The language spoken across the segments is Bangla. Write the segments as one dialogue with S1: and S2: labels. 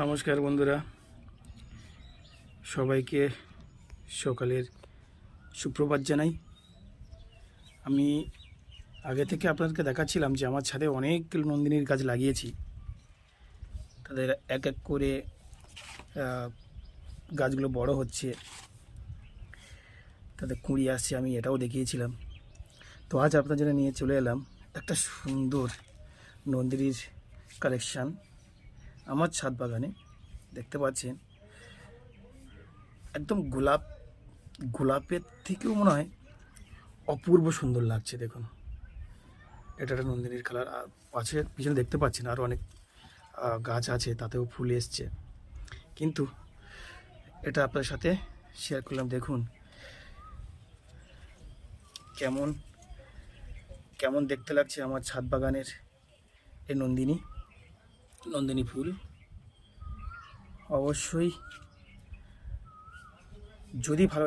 S1: নমস্কার বন্ধুরা, সবাইকে সকালের সুপ্রভাত জানাই। আমি আগে থেকে আপনাদেরকে দেখাচ্ছিলাম যে আমার ছাদে অনেক নন্দিনীর গাছ লাগিয়েছি। তাদের এক এক করে গাছগুলো বড় হচ্ছে, তাদের কুঁড়ি আসছে, আমি এটাও দেখিয়েছিলাম। তো আজ আপনার জন্য নিয়ে চলে এলাম একটা সুন্দর নন্দিনীর কালেকশান আমার ছাদ বাগানে। দেখতে পাচ্ছেন একদম গোলাপের থেকেও মনে হয় অপূর্ব সুন্দর লাগছে। দেখুন, এটা একটা নন্দিনীর কালার। আর পাশে পিছনে দেখতে পাচ্ছেন আরও অনেক গাছ আছে, তাতেও ফুল এসছে, কিন্তু এটা আপনার সাথে শেয়ার করলাম। দেখুন কেমন কেমন দেখতে লাগছে আমার ছাদ বাগানের এই নন্দিনী ফুল। অবশ্যই যদি ভালো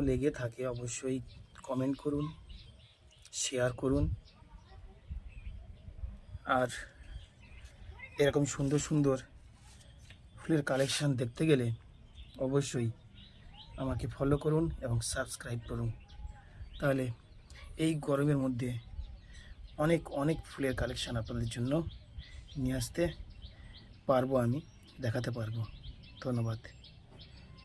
S1: লেগে থাকে অবশ্যই কমেন্ট করুন, শেয়ার করুন। আর এরকম সুন্দর সুন্দর ফুলের কালেকশান দেখতে গেলে অবশ্যই আমাকে ফলো করুন এবং সাবস্ক্রাইব করুন। তাহলে এই গরমের মধ্যে অনেক অনেক ফুলের কালেকশান আপনাদের জন্য নিয়ে আসতে পারবো, আমি দেখাতে পারবো। ধন্যবাদ।